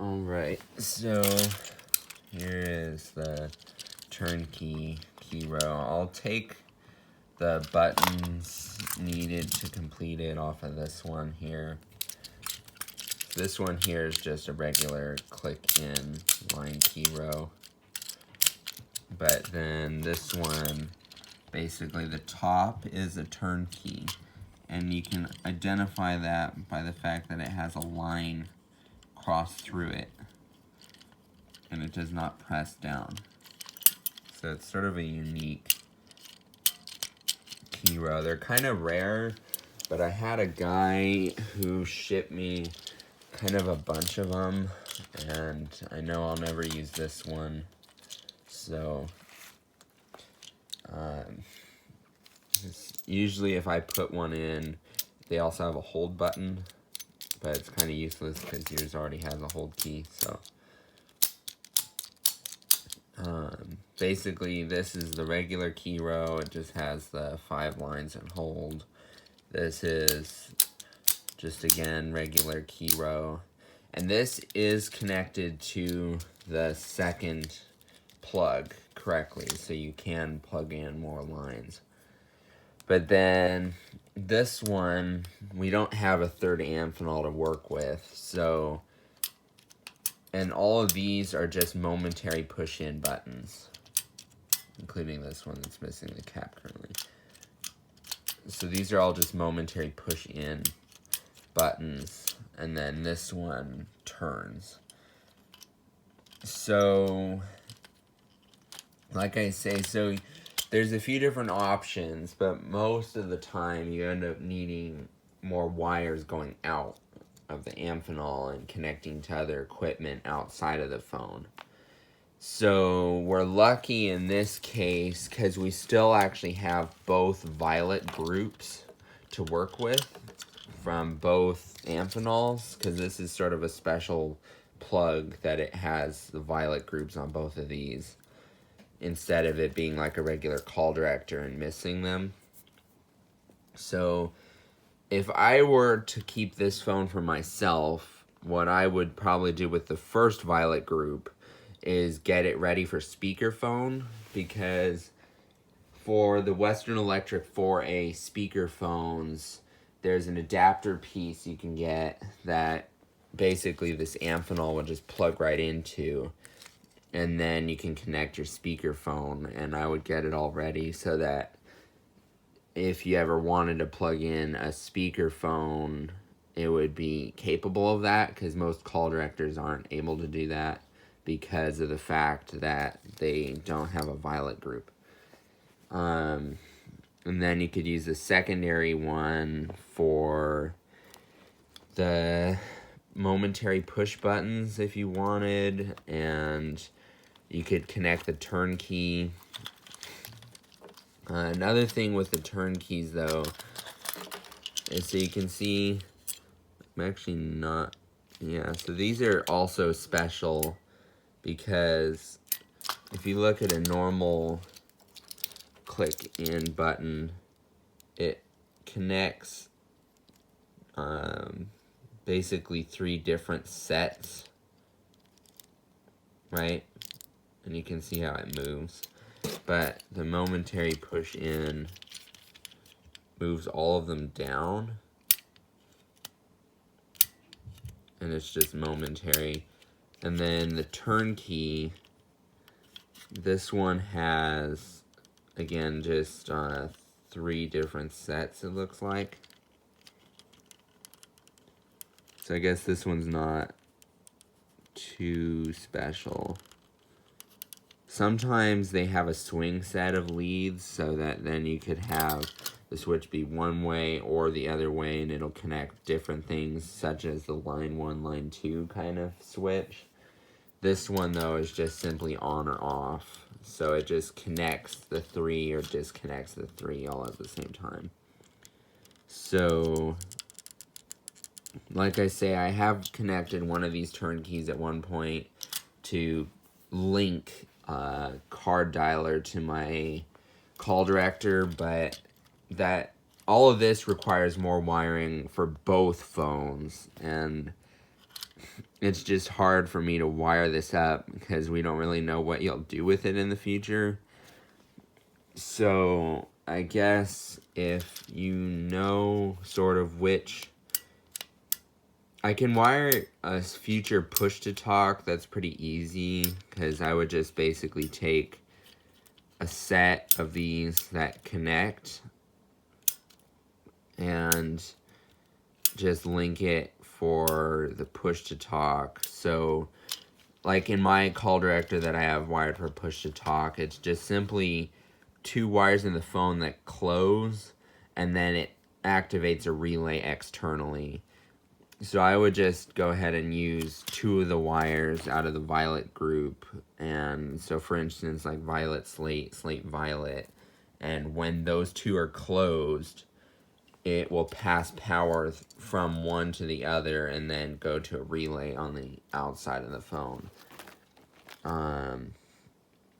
Alright, so here is the turnkey key row. I'll take the buttons needed to complete it off of this one here. This one here is just a regular click in line key row. But then this one, basically the top is a turnkey. And you can identify that by the fact that it has a line cross through it. And it does not press down. So it's sort of a unique key row. They're kind of rare, but I had a guy who shipped me kind of a bunch of them, and I know I'll never use this one. So usually if I put one in, they also have a hold button, but it's kind of useless because yours already has a hold key. So basically this is the regular key row. It just has the 5 lines and hold. This is just, again, regular key row. And this is connected to the second plug correctly, so you can plug in more lines. But then this one, we don't have a third Amphenol to work with, so, and all of these are just momentary push-in buttons, including this one that's missing the cap currently. So these are all just momentary push-in buttons, and then this one turns. So, like I say, so there's a few different options, but most of the time you end up needing more wires going out of the Amphenol and connecting to other equipment outside of the phone. So we're lucky in this case because we still actually have both violet groups to work with from both Amphenols, because this is sort of a special plug that it has the violet groups on both of these instead of it being like a regular call director and missing them. So if I were to keep this phone for myself, what I would probably do with the first violet group is get it ready for speakerphone, because for the Western Electric 4A speakerphones, there's an adapter piece you can get that basically this Amphenol will just plug right into, and then you can connect your speakerphone, and I would get it all ready so that if you ever wanted to plug in a speakerphone, it would be capable of that, because most call directors aren't able to do that because of the fact that they don't have a violet group. And then you could use the secondary one for the momentary push buttons if you wanted, and you could connect the turnkey. Another thing with the turnkeys though is, so you can see, I'm actually not, yeah, so these are also special because if you look at a normal click in button, it connects basically 3 different sets, right? And you can see how it moves. But the momentary push in moves all of them down, and it's just momentary. And then the turnkey, this one has, again, just 3 different sets, it looks like. So I guess this one's not too special. Sometimes they have a swing set of leads so that then you could have the switch be one way or the other way, and it'll connect different things, such as the line 1, line 2 kind of switch. This one, though, is just simply on or off. So it just connects the 3 or disconnects the 3 all at the same time. So, like I say, I have connected one of these turnkeys at one point to link card dialer to my call director, but that all of this requires more wiring for both phones, and it's just hard for me to wire this up because we don't really know what you'll do with it in the future. So I guess if you know sort of which, I can wire a future push to talk. That's pretty easy because I would just basically take a set of these that connect and just link it for the push to talk. So like in my call director that I have wired for push to talk, it's just simply 2 wires in the phone that close, and then it activates a relay externally. So I would just go ahead and use 2 of the wires out of the violet group. And so for instance, like violet slate, slate violet, and when those 2 are closed, it will pass power from one to the other and then go to a relay on the outside of the phone.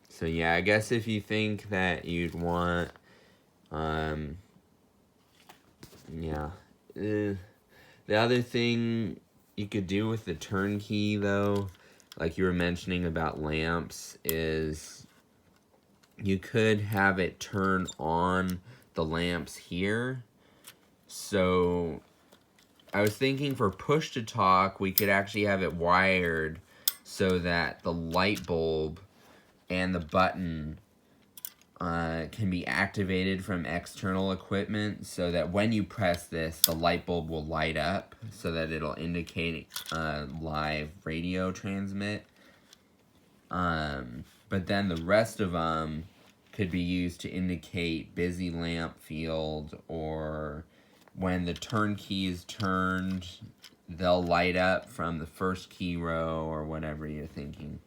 So yeah, I guess if you think that you'd want, yeah. The other thing you could do with the turnkey, though, like you were mentioning about lamps, is you could have it turn on the lamps here. So I was thinking for push to talk, we could actually have it wired so that the light bulb and the button can be activated from external equipment, so that when you press this, the light bulb will light up so that it'll indicate live radio transmit. But then the rest of them could be used to indicate busy lamp field, or when the turn key is turned, they'll light up from the first key row or whatever you're thinking.